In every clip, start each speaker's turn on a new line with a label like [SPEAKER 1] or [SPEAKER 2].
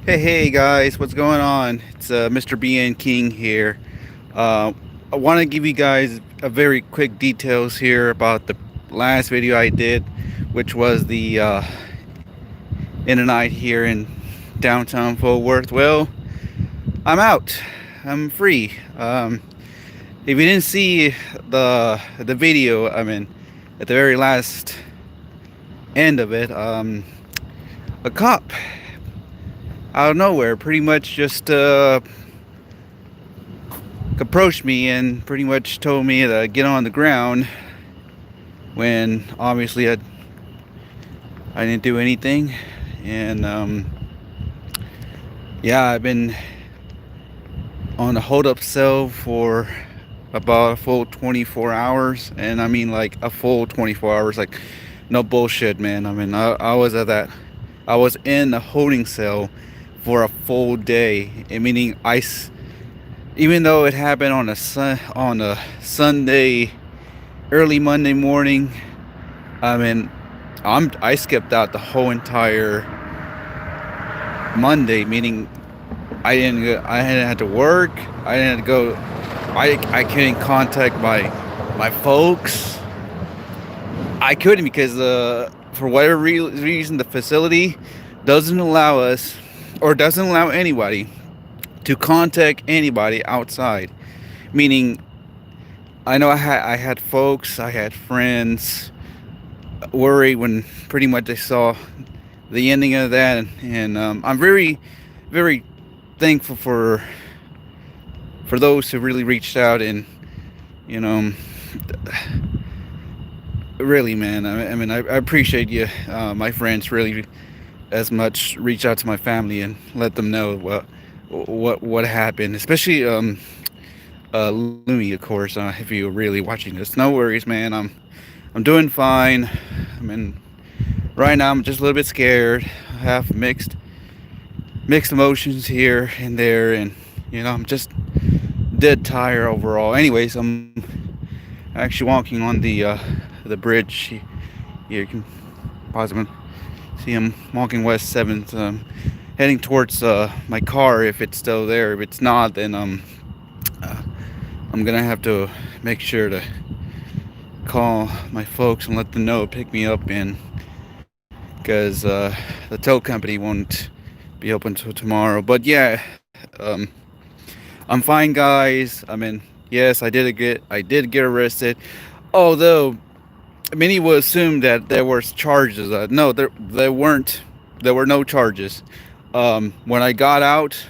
[SPEAKER 1] Hey guys, what's going on? It's Mr. BN King here. I want to give you guys a very quick details here about the last video I did, which was the in a night here in downtown Fort Worth. Well, I'm out. I'm free. If you didn't see the video, at the very last end of it, a cop out of nowhere pretty much just approached me and pretty much told me to get on the ground when obviously I didn't do anything. And yeah, I've been on a hold up cell for about a full 24 hours. And I mean, like a full 24 hours, like no bullshit, man. I was at that, I was in the holding cell for a full day. Meaning even though it happened on a Sunday, early Monday morning, I mean, I skipped out the whole entire Monday. Meaning, I didn't have to work. I didn't have to go. I couldn't contact my folks. I couldn't because for whatever reason the facility doesn't allow us, or doesn't allow anybody to contact anybody outside. Meaning, I know I had folks, I had friends worried when pretty much they saw the ending of that. And I'm very, very thankful for those who really reached out. And you know, really, man, I appreciate you, my friends, really as much. Reach out to my family and let them know what happened, especially Lumi, of course. If you're really watching this, no worries, man. I'm doing fine. I mean, right now I'm just a little bit scared. I have mixed emotions here and there, and I'm just dead tired overall. Anyways, I'm actually walking on the bridge. You can possibly see I'm walking West 7th, heading towards my car if it's still there. If it's not, then uh, I'm gonna have to make sure to call my folks and let them know, pick me up, and because the tow company won't be open until tomorrow. But yeah, um, I'm fine, guys. Yes, I did get arrested, although many will assume that there was charges. No, there weren't. There were no charges. When I got out,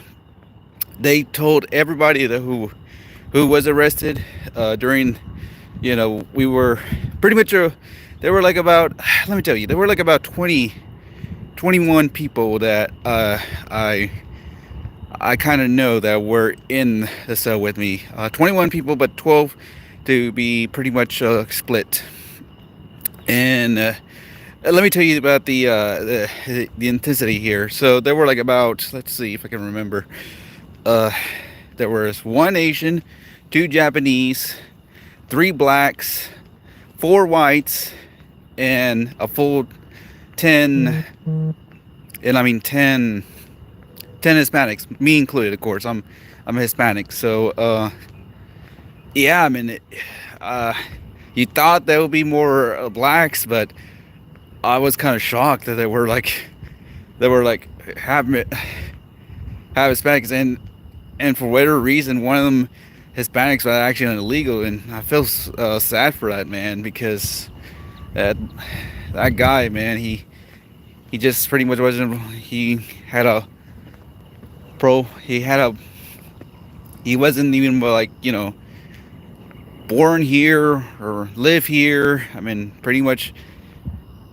[SPEAKER 1] they told everybody who was arrested during, we were pretty much there were like about, let me tell you, there were like about 21 people that I kind of know that were in the cell with me. 21 people, but 12 to be pretty much split. And let me tell you about the intensity here. So there were like about, let's see if I can remember. Uh, there was one Asian, two Japanese, three blacks, four whites, and a full 10, and 10 Hispanics, me included, of course. I'm Hispanic, so yeah. Uh, you thought there would be more blacks, but I was kind of shocked that they were like half Hispanics. And for whatever reason, one of them Hispanics was actually illegal, and I feel sad for that man, because that that guy, man, he just pretty much wasn't. He had a pro. He wasn't even like, born here or live here. Pretty much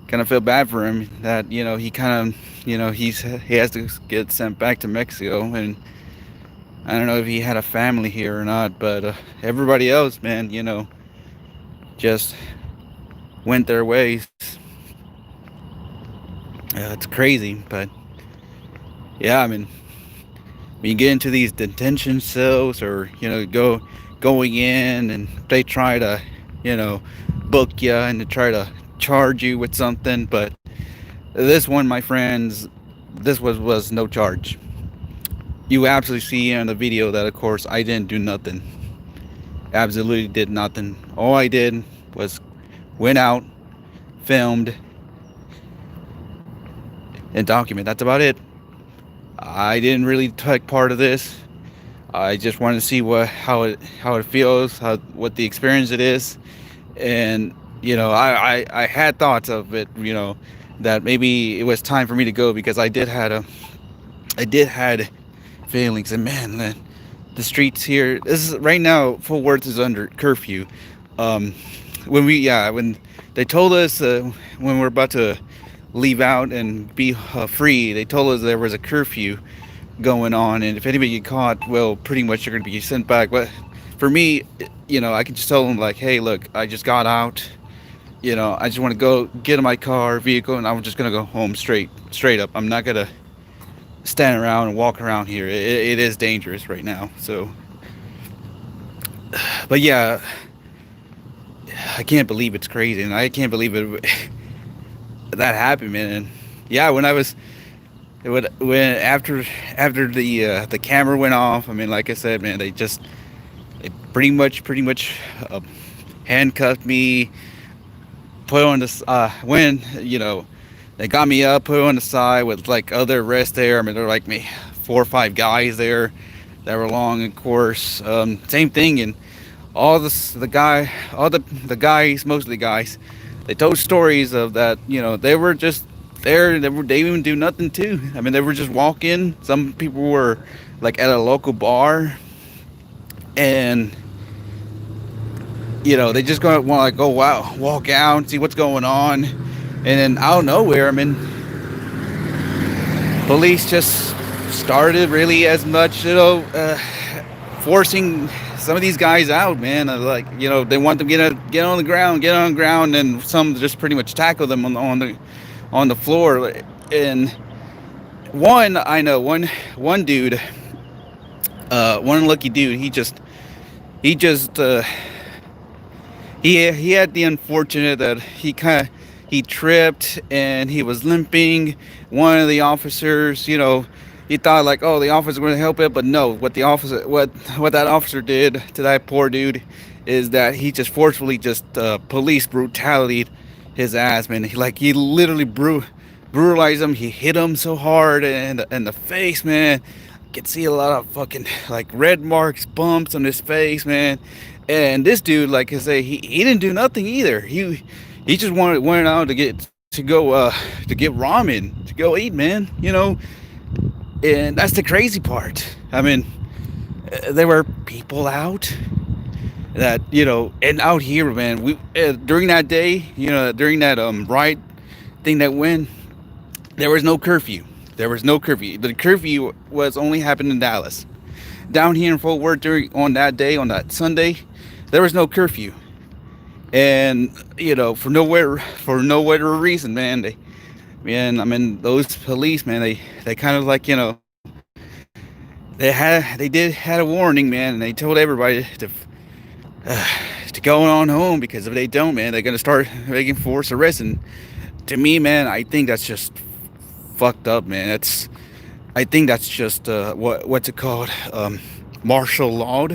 [SPEAKER 1] kind of feel bad for him that he kind of he has to get sent back to Mexico. And I don't know if he had a family here or not, but everybody else, man, just went their ways. It's crazy, but yeah, when you get into these detention cells, or going in, and they try to book you and to try to charge you with something. But this one, my friends, this was no charge. you absolutely see in the video that, of course, I didn't do nothing. Absolutely did nothing. All I did was went out, filmed, and document. That's about it. I didn't really take part of this. I just wanted to see how it feels, what the experience it is, and I had thoughts of it, that maybe it was time for me to go because I did had feelings, and man, the streets here. This is right now. Fort Worth is under curfew. Um, when they told us when we're about to leave out and be free, they told us there was a curfew going on, and if anybody get caught, well, pretty much you're gonna be sent back. But for me, I can just tell them like, hey, look, I just got out. I just want to go get in my vehicle, and I'm just gonna go home straight up. I'm not gonna stand around and walk around here. It is dangerous right now. So, but yeah, I can't believe it's crazy, and I can't believe it that happened, man. And yeah, when after the camera went off, I mean, like I said, man, they pretty much handcuffed me, put on this when they got me up, put on the side with like other arrests there. I mean, there were like me 4 or 5 guys there that were along, of course. Same thing, and all the guys, most of the guys, they told stories of that. They were just there. They didn't do nothing too. I mean, they were just walking. Some people were like at a local bar, and they just gonna want to go out, walk out, and see what's going on, and then out of nowhere, I mean, police just started really as much, forcing some of these guys out, man. Like, they want them to get on the ground, and some just pretty much tackle them on the floor. And I know one dude, one lucky dude, he just he had the unfortunate that he tripped and he was limping. One of the officers, he thought like, oh, the officer was going to help it, but no. What that officer did to that poor dude is that he just forcefully police brutality his ass, man. He literally brutalized him. He hit him so hard in the face, man. You could see a lot of fucking like red marks, bumps on his face, man. And this dude, like I say, he didn't do nothing either. He just went out to get ramen to go eat, man. And that's the crazy part. I mean, there were people out that and out here, man. We during that day, during that riot thing that went, there was no curfew. The curfew was only happening in Dallas. Down here in Fort Worth on that Sunday, there was no curfew. And for no reason, man. I mean, those police, man, they kind of like, they did had a warning, man, and they told everybody to go on home, because if they don't, man, they're gonna start making forced arrests. And to me, man, I think that's just fucked up, man. I think that's just what's it called, martial law,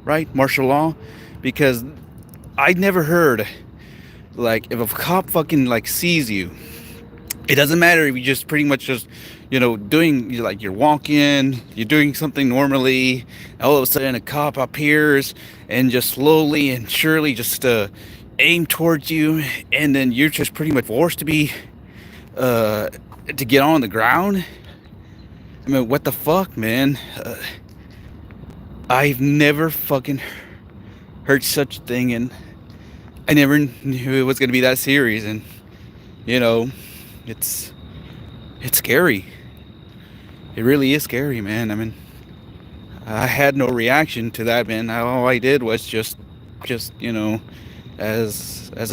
[SPEAKER 1] right? Martial law, because I never heard, like, if a cop fucking like sees you, it doesn't matter if you just pretty much just doing, like, you're walking, you're doing something normally, all of a sudden a cop appears and just slowly and surely just aim towards you, and then you're just pretty much forced to get on the ground. I mean, what the fuck, man? I've never fucking heard such a thing, and I never knew it was gonna be that serious. And it's scary. It really is scary, man. I mean, I had no reaction to that, man. All I did was just as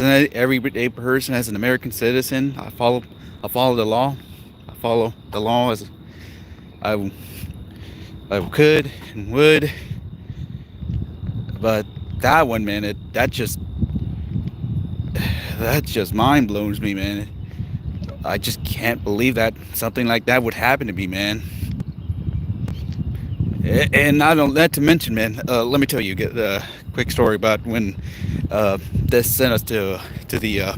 [SPEAKER 1] an everyday person, as an American citizen, I follow the law. I follow the law as I could and would. But that one, man, that just mind blows me, man. I just can't believe that something like that would happen to me, man. And not to mention, man. Let me tell you a quick story about when this sent us to the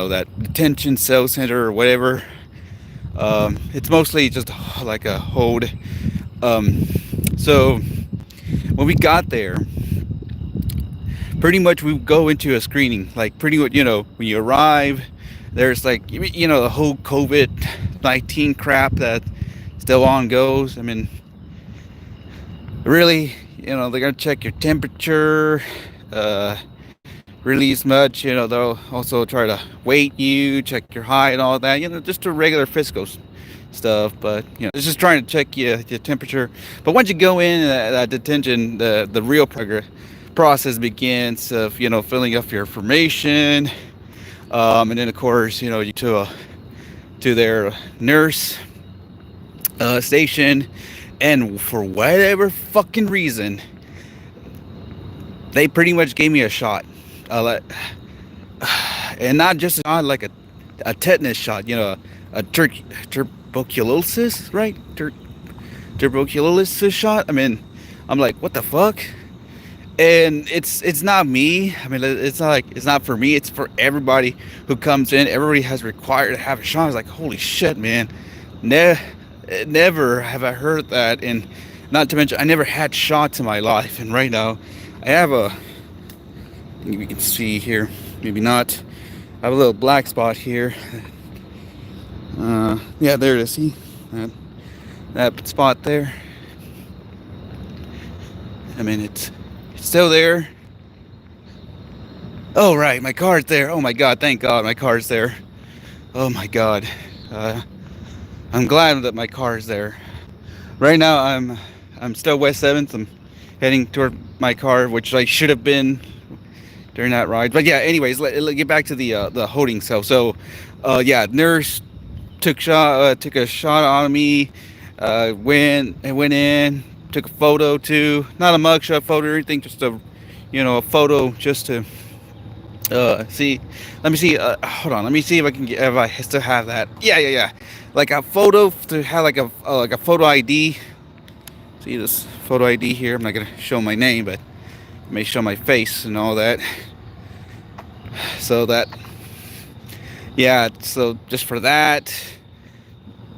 [SPEAKER 1] that detention cell center or whatever. It's mostly just like a hold. Um, so when we got there, pretty much we go into a screening. Like pretty much, when you arrive, there's like the whole COVID-19 crap that still on goes. I mean, really, they're gonna check your temperature, uh, really as much. They'll also try to weight you, check your height, and all that. Just a regular physical stuff. But it's just trying to check your temperature. But once you go in that detention, the real process begins of filling up your information, and then of course you to their nurse station, and for whatever fucking reason, they pretty much gave me a shot, and not just a shot like a tetanus shot, a tuberculosis, right? Tuberculosis shot. I mean, I'm like, what the fuck? And it's not me. I mean, it's not for me. It's for everybody who comes in. Everybody has required to have a shot. I was like, holy shit, man. Never have I heard that. And not to mention, I never had shots in my life. And right now, I have maybe you can see here, maybe not. I have a little black spot here. Yeah, there it is. See that spot there? I mean, it's still there. Oh, right, my car's there. Oh my god, thank god my car's there. Oh my god. I'm glad that my car's there. Right now I'm still West 7th. I'm heading toward my car, which I should have been during that ride. But yeah, anyways, let's get back to the holding cell. So yeah, nurse took a shot on me, went in, took a photo too, not a mugshot photo or anything, just a photo just to see. Let me see. Hold on. Let me see if I can get, if I still have that. Yeah. Like a photo to have like a photo ID. See this photo ID here. I'm not gonna show my name, but I may show my face and all that. So that, yeah. So just for that,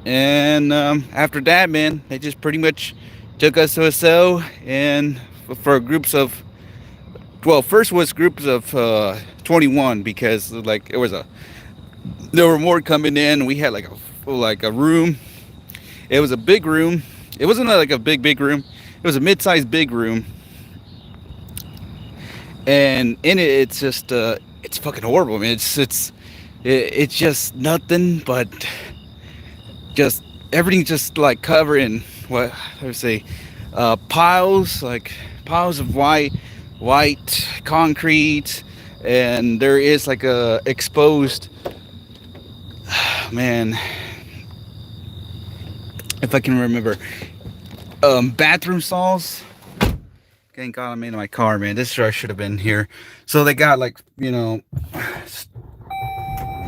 [SPEAKER 1] and after that, man, they just pretty much took us to a cell, and for groups of, well, first was groups of 21, because like there were more coming in. We had like a room. It was a big room. It wasn't like a big room. It was a mid-sized big room, and in it, it's just it's fucking horrible. I mean, it's just nothing but just everything, just like covered in what I would say, piles of white concrete, and there is like a exposed, man, if I can remember, bathroom stalls. Thank God I'm in my car, man. This sure I should have been here. So they got like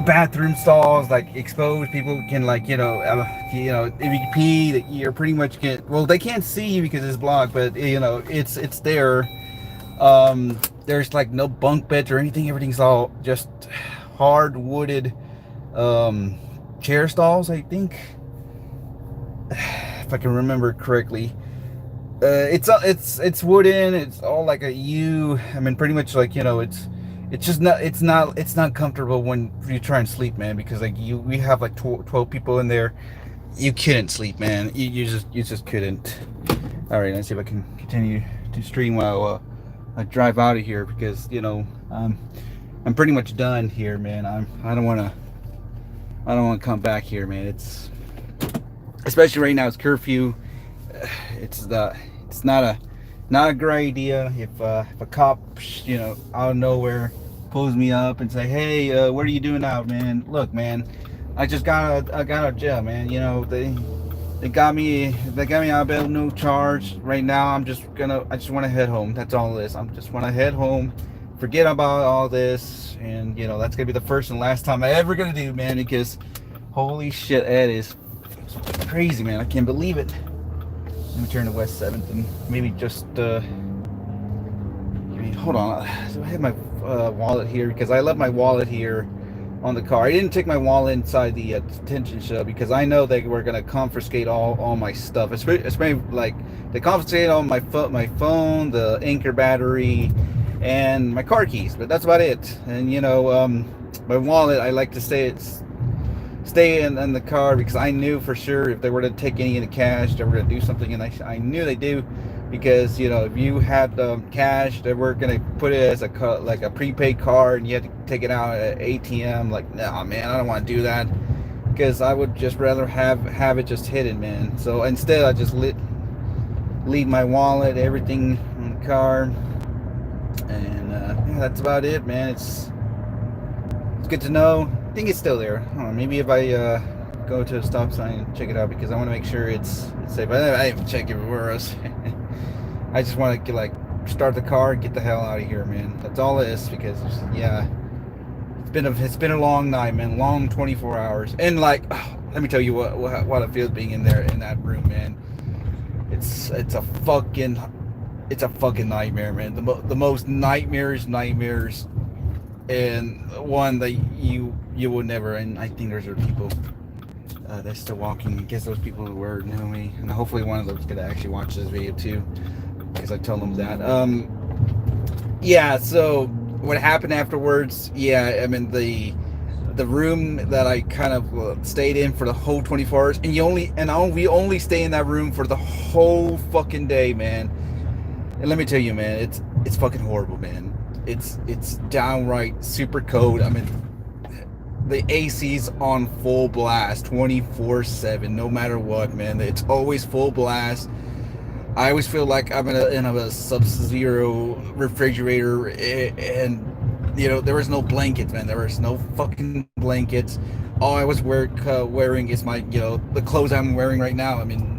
[SPEAKER 1] bathroom stalls, like exposed. People can like if you pee, you're pretty much well, they can't see you because it's blocked, but it's there. There's like no bunk beds or anything. Everything's all just hard wooded chair stalls, I think, if I can remember correctly. It's wooden. It's all like a U. I mean, pretty much like it's just not, it's not comfortable when you try and sleep, man, because like we have like 12 people in there. You couldn't sleep, man. You just couldn't. All right, let's see if I can continue to stream while I drive out of here, because I'm pretty much done here, man. I don't want to come back here, man. It's, especially right now, it's curfew. It's not a great idea if a cop out of nowhere pulls me up and say, hey, what are you doing out, man? Look, man, I got out of jail, man. They got me out of bail, no charge. Right now I just want to head home. That's all it is. I just want to head home, forget about all this, and that's gonna be the first and last time I ever gonna do, man, because holy shit, Ed is crazy, man. I can't believe it. Let me turn to West 7th and maybe just hold on. So I have my wallet here because I left my wallet here on the car. I didn't take my wallet inside the detention cell because I know they were gonna confiscate all my stuff. Especially like they confiscated all my phone, the Anchor battery, and my car keys. But that's about it. And my wallet, I like to stay in the car because I knew for sure if they were to take any of the cash, they were going to do something, and I knew they do because if you had cash, they were going to put it as a prepaid card, and you had to take it out at ATM. Like, no, man, I don't want to do that because I would just rather have it just hidden, man. So instead, I just leave my wallet, everything in the car, and yeah, that's about it, man. It's good to know. I think it's still there. I don't know, maybe if I go to a stop sign and check it out because I want to make sure it's safe. I didn't check everywhere else. I just want to start the car and get the hell out of here, man. That's all it is because yeah, it's been a long night, man. Long 24 hours. And let me tell you what it feels being in there in that room, man. It's a fucking nightmare, man. The most nightmares and one that you will never. And I think there's people they're still walking. I guess those people who were know me, and hopefully one of them's gonna actually watch this video too, because I told them that. Yeah. So what happened afterwards? Yeah, I mean the room that I kind of stayed in for the whole 24 hours, and we only stay in that room for the whole fucking day, man. And let me tell you, man, it's fucking horrible, man. It's downright super cold. I mean, the AC's on full blast 24/7, no matter what, man. It's always full blast. I always feel like I'm in a sub-zero refrigerator, and there was no blankets, man. There was no fucking blankets. All I was wearing is my, the clothes I'm wearing right now. I mean,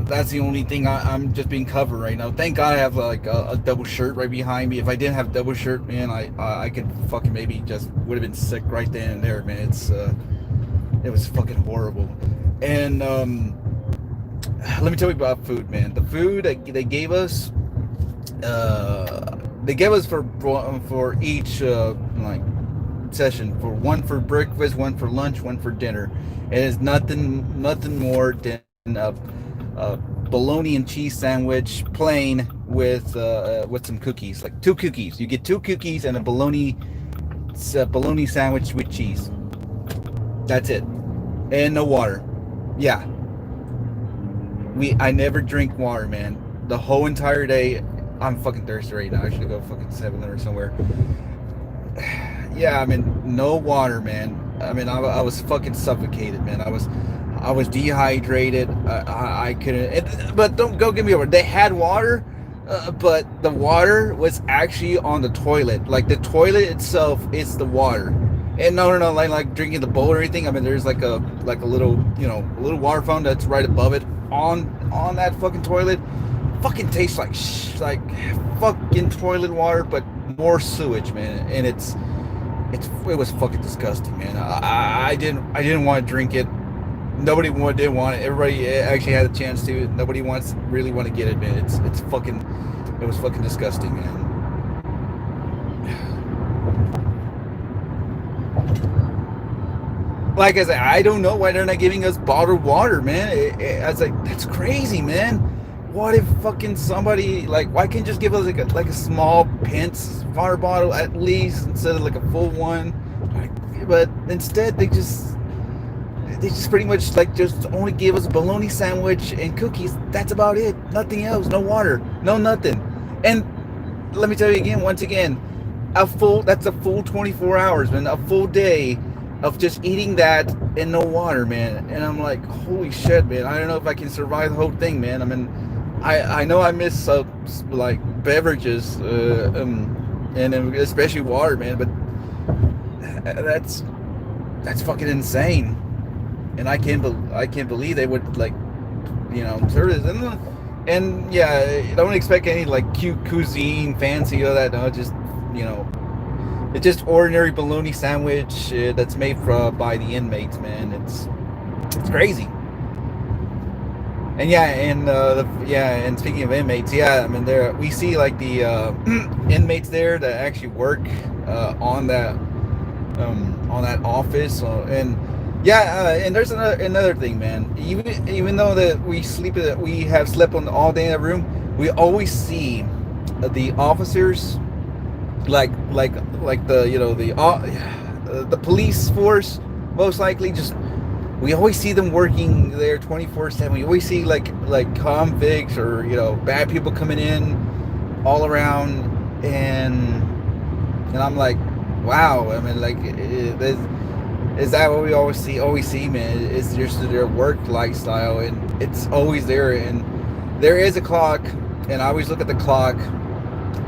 [SPEAKER 1] that's the only thing I'm just being covered right now. Thank God I have a double shirt right behind me. If I didn't have a double shirt, man, I could fucking maybe just would have been sick right then and there, man. It was fucking horrible. And let me tell you about food, man. The food they gave us, for each session, for one for breakfast, one for lunch, one for dinner. It is nothing more than a bologna and cheese sandwich, plain, with some cookies, like 2 cookies. You get 2 cookies and a bologna sandwich with cheese. That's it, and no water. Yeah, I never drink water, man. The whole entire day. I'm fucking thirsty right now. I should go fucking 7-Eleven or somewhere. Yeah, I mean, no water, man. I mean, I was fucking suffocated, man. I was dehydrated. I couldn't. But don't go get me over. They had water, but the water was actually on the toilet. Like the toilet itself is the water. And no, like drinking the bowl or anything. I mean, there's like a little a little water fountain that's right above it on that fucking toilet. Fucking tastes like fucking toilet water, but more sewage, man. And it was fucking disgusting, man. I didn't want to drink it. Nobody didn't want it. Everybody actually had a chance to. Nobody really want to get it, man. It was fucking disgusting, man. Like I said, I don't know why they're not giving us bottled water, man. I was like, that's crazy, man. What if fucking somebody, why can't you just give us like a small Pence water bottle at least instead of like a full one? But instead they just pretty much just only give us a bologna sandwich and cookies. That's about it. Nothing else. No water. No nothing. And let me tell you once again, that's a full 24 hours, man. A full day of just eating that and no water, man. And I'm like, holy shit, man. I don't know if I can survive the whole thing, man. I mean, I know I miss beverages, and especially water, man. But that's fucking insane. And I can't believe they would serve this. And yeah, don't expect any cute cuisine, fancy or that. No, just it's just ordinary bologna sandwich that's made by the inmates, man. It's crazy. And yeah, and speaking of inmates, yeah, I mean, there we see like the inmates there that actually work on that office, and yeah, and there's another thing, man. Even though that we have slept on all day in the room, we always see the officers, like the police force, most likely just we always see them working there 24/7. We always see like convicts or bad people coming in all around, and I'm like, wow. I mean, like, is that what we always see, man? It's just their work lifestyle, and it's always there. And there is a clock, and I always look at the clock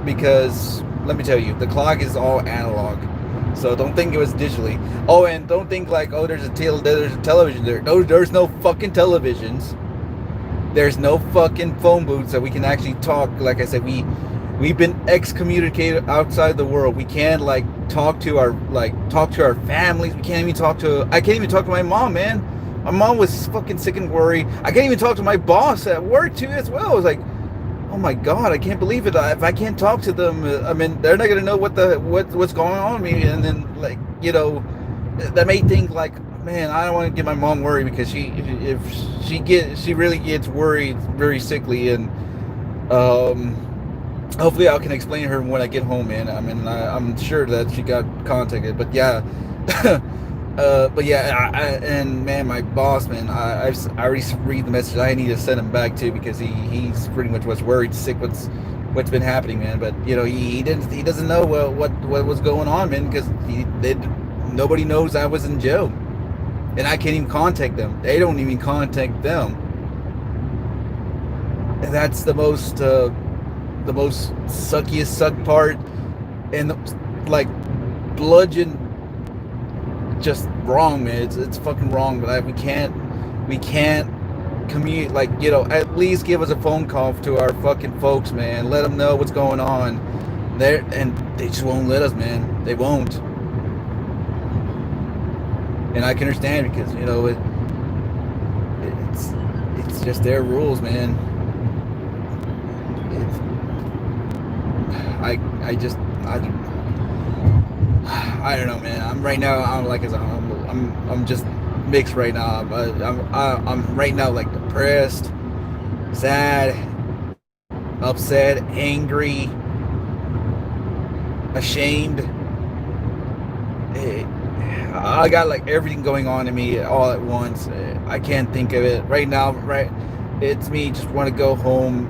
[SPEAKER 1] because let me tell you, the clock is all analog. So don't think it was digitally. Oh, and don't think like, oh, there's a television there. No, there's no fucking televisions. There's no fucking phone booths that we can actually talk. Like I said, we've been excommunicated outside the world. We can't talk to our families. I can't even talk to my mom, man. My mom was fucking sick and worried. I can't even talk to my boss at work too as well. I was like, oh my god, I can't believe it. If I can't talk to them, I mean, they're not gonna know what's going on with me. And then that may think like, man, I don't want to get my mom worried because she really gets worried, very sickly, and hopefully I can explain to her when I get home, man. I mean, I'm sure that she got contacted, but yeah. But yeah, and man, my boss, man, I already read the message. I need to send him back too because he's pretty much what's worried sick what's been happening, man. But he doesn't know what was going on, man, because nobody knows I was in jail, and I can't even contact them. They don't even contact them, and that's the most suckiest suck part, and like bludgeon. Just wrong, man. It's fucking wrong. But we can't communicate. Like, at least give us a phone call to our fucking folks, man. Let them know what's going on. There, and they just won't let us, man. They won't. And I can understand because it's just their rules, man. I don't know, man. I'm right now. I'm just mixed right now. I'm right now like depressed, sad, upset, angry, ashamed. I got like everything going on in me all at once. I can't think of it right now. Right, it's me. Just want to go home,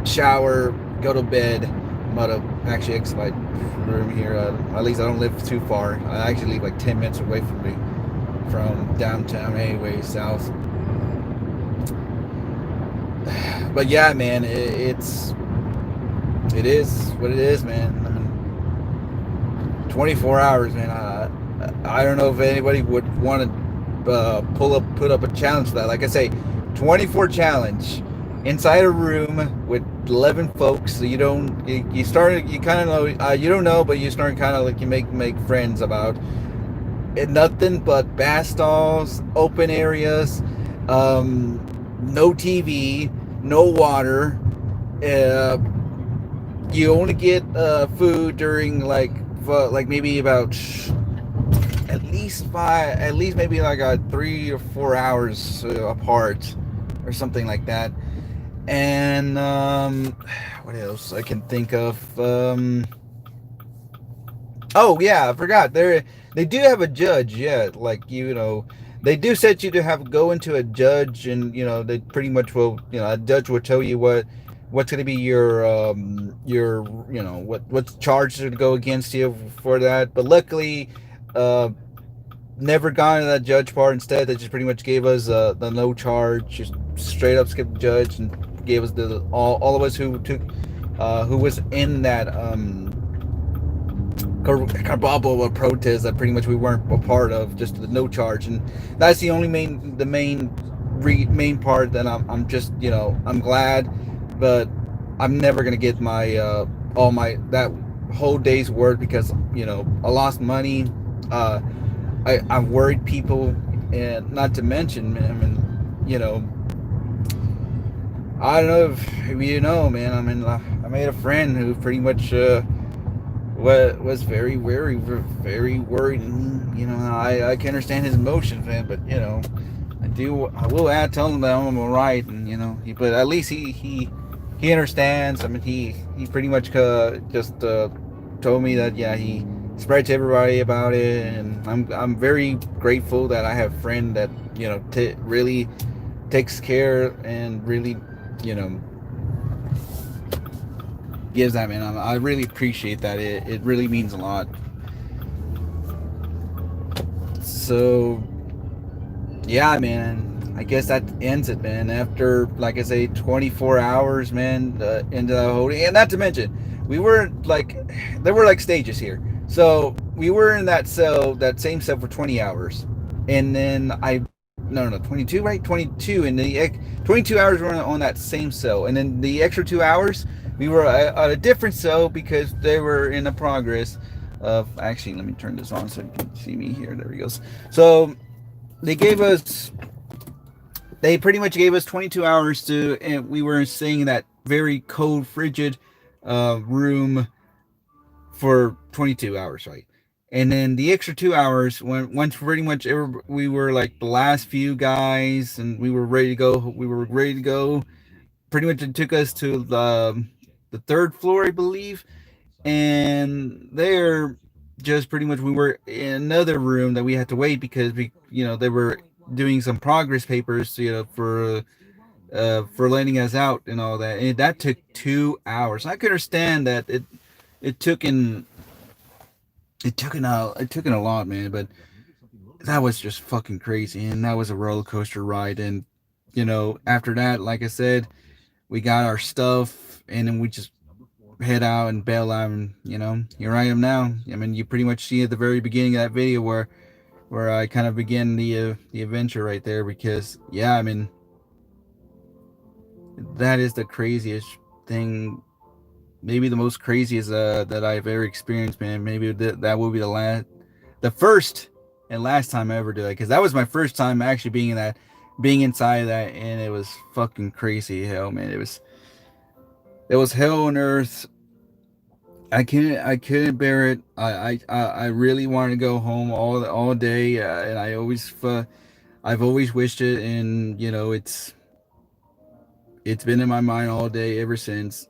[SPEAKER 1] shower, go to bed. I'm about to actually exit my room here. At least I don't live too far. I actually live like 10 minutes away from downtown anyway, south. But yeah, man, it is what it is, man. I mean, 24 hours, man. I don't know if anybody would want to put up a challenge for that. Like I say, 24 challenge inside a room with 11 folks. So you kind of know, you don't know, but you start kind of like you make friends about it. Nothing but bath stalls, open areas, no TV, no water. You only get food during like maybe about at least maybe like 3 or 4 hours apart or something like that. And what else I can think of? Oh yeah, I forgot. They do have a judge. Yeah, they do set you to go into a judge, and they pretty much will. A judge will tell you what's going to be your what charges are to go against you for that. But luckily, never got into that judge part. Instead, they just pretty much gave us the no charge, just straight up skipped the judge and gave us all of us who was in that Carabobo protest that pretty much we weren't a part of, just the no charge. And that's the only main part that I'm just I'm glad, but I'm never gonna get my that whole day's work because I lost money. I'm worried people, and not to mention, I mean, I don't know if you know, man. I mean, I made a friend who pretty much was very wary, very worried. And, you know, I can understand his emotions, man. But you know, I will add tell him that I'm alright, and you know, but at least he understands. I mean, he pretty much just told me that yeah, he spread to everybody about it, and I'm very grateful that I have a friend that you know really takes care and really you know gives that, man. I really appreciate that. It really means a lot. So yeah, man. I guess that ends it, man. After, like I say, 24 hours, man, into the whole, and not to mention, we were like, there were like stages here. So we were in that cell, that same cell for 20 hours, and then no, 22, right? 22, and 22 hours we were on that same cell, and then the extra 2 hours we were at a different cell because they were in the progress of. Actually, let me turn this on so you can see me here. There he goes. So they gave us they pretty much gave us 22 hours to, and we were staying in that very cold, frigid room for 22 hours, right? And then the extra 2 hours, when once pretty much we were like the last few guys, and we were ready to go. We were ready to go. Pretty much, it took us to the third floor, I believe, and there, just pretty much, we were in another room that we had to wait because they were doing some progress papers, for letting us out and all that. And that took 2 hours. I could understand that it took in it took in a lot, man. But that was just fucking crazy, and that was a roller coaster ride. And after that, like I said, we got our stuff, and then we just head out and bail out. And here I am now. I mean, you pretty much see at the very beginning of that video where I kind of begin the adventure right there. Because yeah, I mean, that is the craziest thing, maybe the most craziest that I've ever experienced, man. Maybe that will be the first and last time I ever did it, because that was my first time actually being inside of that, and it was fucking crazy hell, man. It was hell on earth. I couldn't bear it. I really wanted to go home all day, and I've always wished it, and it's been in my mind all day ever since.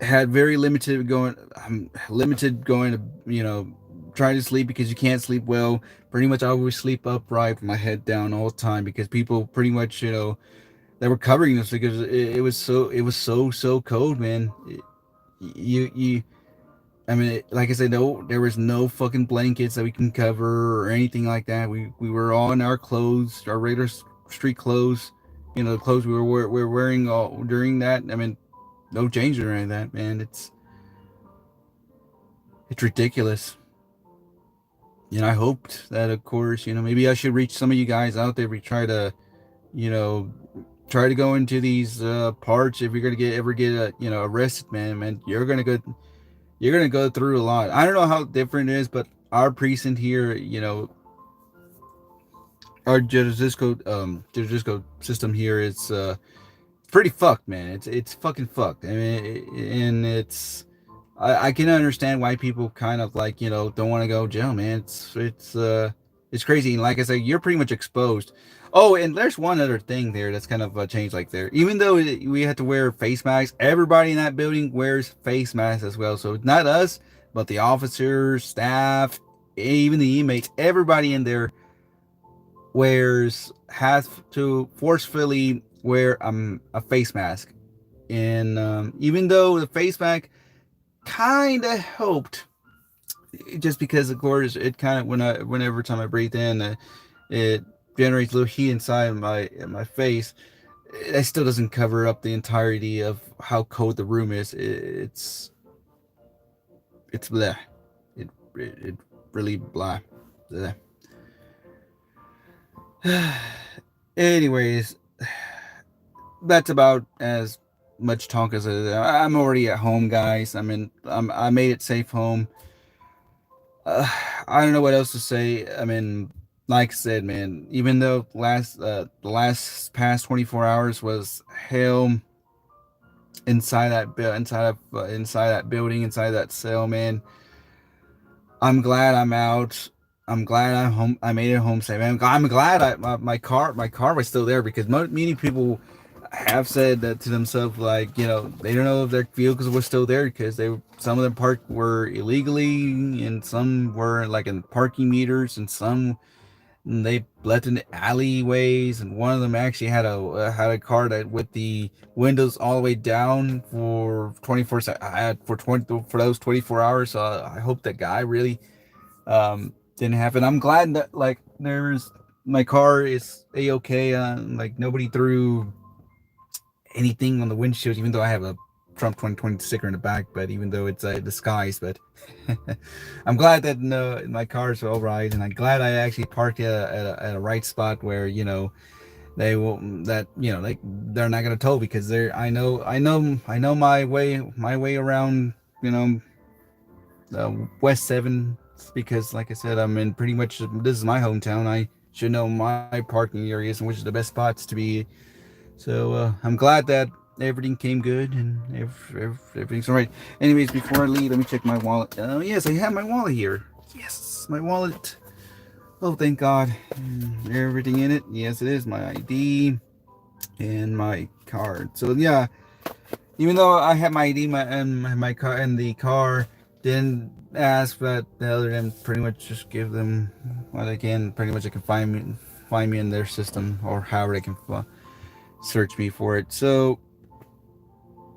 [SPEAKER 1] Had very limited going. I'm limited going to trying to sleep, because you can't sleep well. Pretty much, I always sleep upright with my head down all the time, because people pretty much they were covering us, because it was so cold, man. You I mean, like I said, no, there was no fucking blankets that we can cover or anything like that. We were all in our clothes, our regular street clothes, the clothes we were wearing all during that. I mean, no change or anything like that, man. It's ridiculous. I hoped that, of course, maybe I should reach some of you guys out there. We you know, try to go into these parts. If you're gonna ever get arrested, man, you're gonna go through a lot. I don't know how different it is, but our precinct here, our judicial system here is pretty fucked, man. It's fucking fucked. I mean, and I can understand why people kind of like don't want to go to jail, man. It's crazy. And like I said, you're pretty much exposed. Oh, and there's one other thing there that's kind of changed. Like there, even though we had to wear face masks, everybody in that building wears face masks as well. So it's not us, but the officers, staff, even the inmates, everybody in there has to forcefully wear a face mask. And even though the face mask kind of helped, just because of course it kind of whenever time I breathe in, it generates a little heat inside my face. It still doesn't cover up the entirety of how cold the room is. It's blah. It really blah. Blah. Anyways, that's about as much talk as I'm already at home, guys. I made it safe home. uh, I don't know what else to say. I mean, like I said, man, even though the last past 24 hours was hell, inside that building, inside that cell, man. I'm glad I'm out. I'm glad I'm home. I made it home safe. I'm glad my car was still there, because many people have said that to themselves, like, they don't know if their vehicles were still there, because some of them parked were illegally, and some were like in parking meters, and some they left in the alleyways, and one of them actually had a car that with the windows all the way down for 24 for 20 for those 24 hours. So I hope that guy really didn't happen. I'm glad that, like, there's my car is a-okay. Like, nobody threw anything on the windshield, even though I have a Trump 2020 sticker in the back, but even though it's a disguise. But I'm glad that no, my car's all right, and I'm glad I actually parked at a right spot where, they will that like, they're not gonna tow, because I know my way around, you know West 7, because, like I said, I'm in pretty much, this is my hometown. I should know my parking areas and which are the best spots to be. So I'm glad that everything came good, and everything's all right. Anyways, before I leave, let me check my wallet. Yes, I have my wallet here. Yes, my wallet. Oh, thank God. Everything in it. Yes, it is my ID and my card. So yeah, even though I have my ID, my car and the car, didn't ask, but the other than pretty much just give them what I can. Pretty much, they can find me in their system, or however they can search me for it. So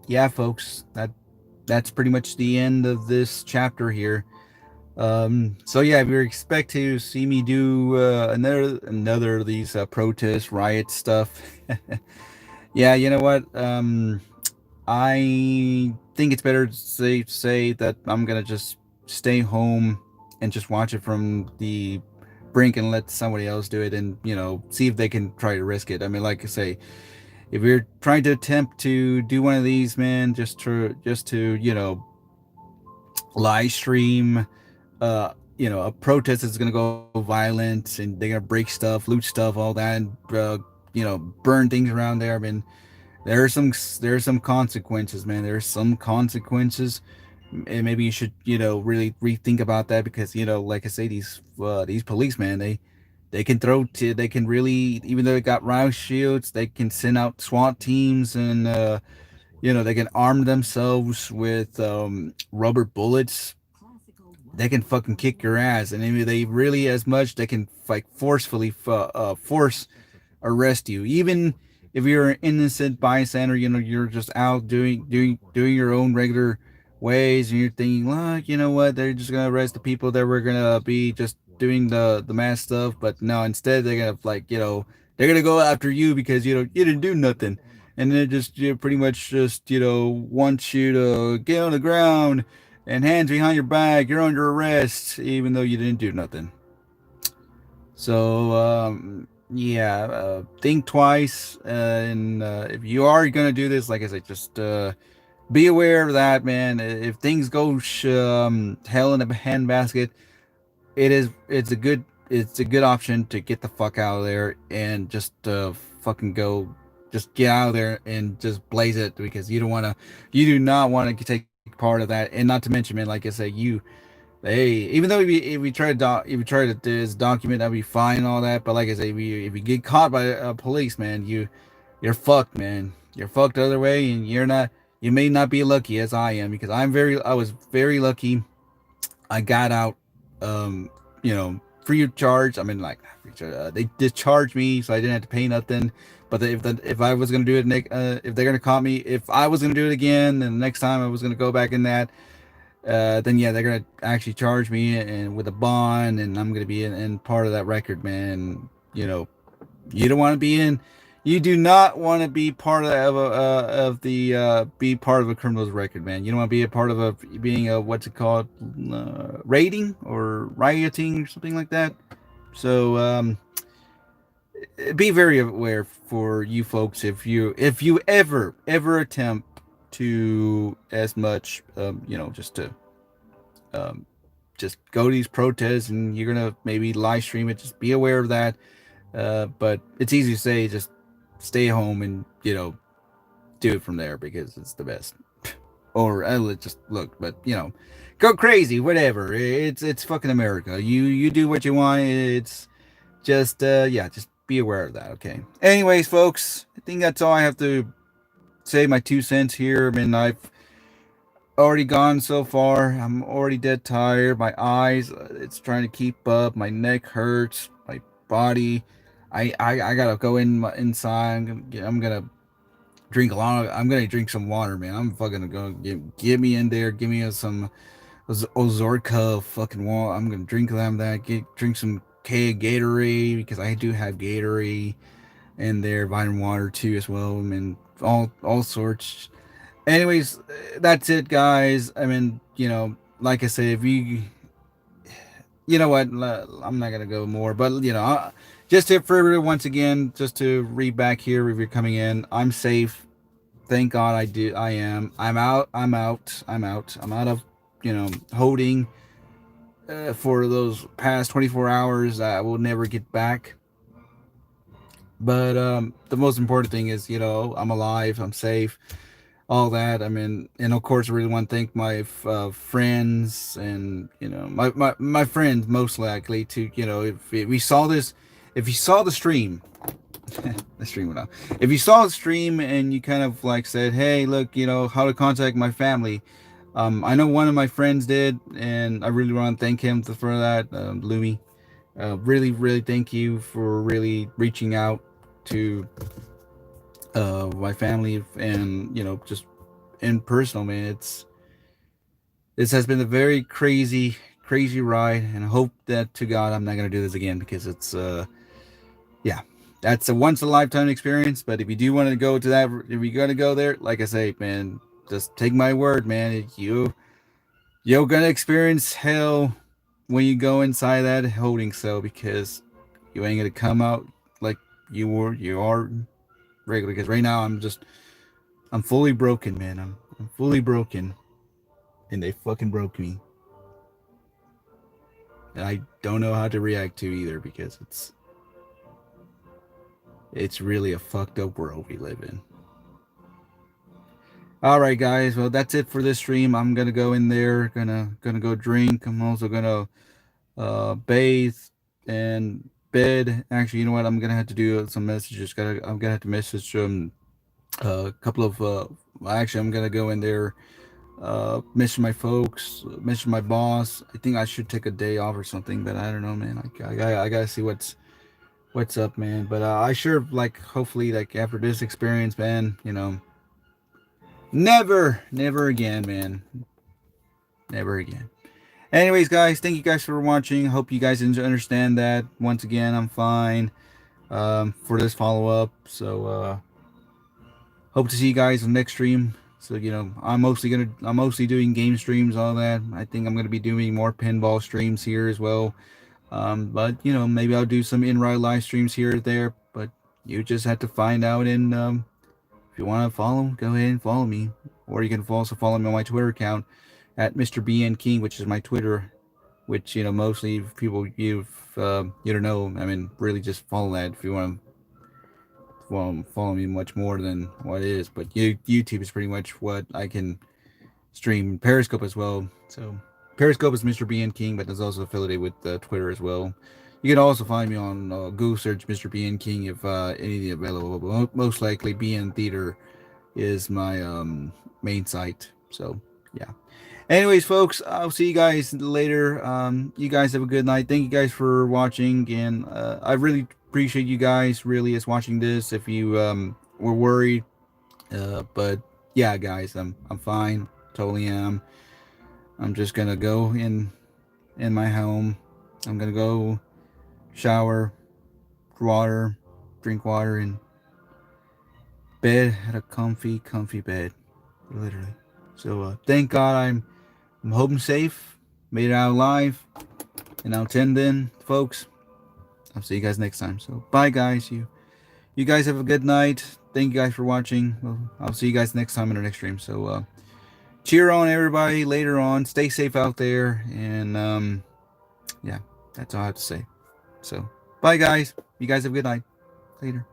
[SPEAKER 1] yeah, folks, that's pretty much the end of this chapter here. So yeah, if you expect to see me do another of these protest riot stuff, yeah, you know what? I think it's better to say that I'm gonna just stay home and just watch it from the brink, and let somebody else do it, and see if they can try to risk it. I mean, like I say, if you're trying to attempt to do one of these, man, just to live stream a protest that's gonna go violent, and they're gonna break stuff, loot stuff, all that, and burn things around there. I mean, there are some consequences, man. There are some consequences, and maybe you should really rethink about that, because like I say, these police, man, they can really, even though they got riot shields, they can send out SWAT teams, and they can arm themselves with rubber bullets. They can fucking kick your ass, and maybe they really, as much, they can like forcefully force arrest you, even if you're an innocent bystander. You're just out doing your own regular ways, and you're thinking, look, you know what, they're just gonna arrest the people that were gonna be just doing the mass stuff. But no, instead they're gonna, like, they're gonna go after you, because you didn't do nothing, and then just pretty much just want you to get on the ground and hands behind your back. You're under arrest, even though you didn't do nothing. So yeah, think twice, and if you are gonna do this, like I said, just be aware of that, man. If things go hell in a handbasket, it's a good option to get the fuck out of there, and just fucking go, just get out of there and just blaze it, because you do not want to take part of that. And not to mention, man, like I said, hey, even though if you try to do this document, that'd be fine and all that. But like I say, if you get caught by a police, man, you're fucked, man. You're fucked the other way, and you may not be lucky as I am, because I was very lucky. I got out, free of charge. I mean, like, free of charge, they discharged me, so I didn't have to pay nothing. But if I was gonna do it, if they're gonna caught me, if I was gonna do it again, and the next time I was gonna go back in that, then yeah, they're gonna actually charge me and with a bond, and I'm gonna be in part of that record, man. You don't want to be in. You do not want to be part be part of a criminal's record, man. You don't want to be a part of being a, what's it called, raiding or rioting or something like that. So be very aware for you folks, if you ever attempt to, as much um, just go to these protests, and you're gonna maybe live stream it. Just be aware of that. But it's easy to say, just stay home and do it from there because it's the best. Or just look, but go crazy, whatever. It's fucking America. You do what you want. It's just yeah, just be aware of that. Okay. Anyways, folks, I think that's all I have to say. My 2 cents here. I mean, I've already gone so far. I'm already dead tired. My eyes, it's trying to keep up. My neck hurts. My body. I gotta go inside. I'm gonna drink a lot of. I'm gonna drink some water, man. I'm fucking gonna get me in there. Give me some Ozorka fucking water. I'm gonna drink them. Drink some Gatorade because I do have Gatorade in there. Vitamin water too as well. I mean, all sorts. Anyways, that's it, guys. I mean, like I said, if you know what, I'm not gonna go more, but just for once again, just to read back here, if you're coming in, I'm safe. Thank God I am. I'm out. I'm out. I'm out. I'm out of, holding for those past 24 hours. I will never get back. But the most important thing is, I'm alive. I'm safe. All that. I mean, and of course, I really want to thank my friends and my friends most likely to if we saw this, if you saw the stream, the stream went out. If you saw the stream and you kind of like said, hey, look, how to contact my family. I know one of my friends did, and I really want to thank him for that, Lumi. Really, really thank you for really reaching out to my family and just in personal, man. This has been a very crazy ride, and I hope that to God I'm not gonna do this again because it's yeah, that's a once in a lifetime experience. But if you do want to go to that, if you're gonna go there, like I say, man, just take my word, man. You're gonna experience hell when you go inside that holding cell because you ain't gonna come out like you are regular. Because right now I'm fully broken, man. I'm fully broken, and they fucking broke me, and I don't know how to react to either because it's really a fucked up world we live in. All right, guys. Well, that's it for this stream. I'm gonna go in there. Gonna go drink. I'm also gonna bathe and bed. Actually, you know what? I'm gonna have to do some messages. I'm gonna have to message a couple of. Actually, I'm gonna go in there. Message my folks. Message my boss. I think I should take a day off or something, but I don't know, man. I gotta see what's up, man. But I sure like hopefully like after this experience, man. Never again, man. Never again. Anyways, guys, thank you guys for watching. Hope you guys understand that. Once again, I'm fine for this follow-up. So hope to see you guys in the next stream. So I'm mostly doing game streams, all that. I think I'm gonna be doing more pinball streams here as well. But maybe I'll do some in-ride live streams here or there. But you just have to find out. And if you want to follow, go ahead and follow me. Or you can also follow me on my Twitter account at Mr. BN King, which is my Twitter, which mostly people you don't know. I mean, really just follow that if you want to follow me much more than what it is. But YouTube is pretty much what I can stream. Periscope as well. So Periscope is Mr. BN King, but it's also affiliated with Twitter as well. You can also find me on Google search Mr. BN King if anything available. But most likely BN Theater is my main site. So yeah. Anyways, folks, I'll see you guys later. You guys have a good night. Thank you guys for watching, and I really appreciate you guys really is watching this. If you were worried, but yeah, guys, I'm fine. Totally am. I'm just gonna go in my home. I'm gonna go shower, drink water, and bed at a comfy bed, literally. So thank God I'm home safe, made it out alive, and until then, folks, I'll see you guys next time. So bye, guys. You guys have a good night. Thank you guys for watching. Well, I'll see you guys next time in our next stream. So cheer on everybody later on. Stay safe out there, and yeah, that's all I have to say. So bye, guys. You guys have a good night. Later.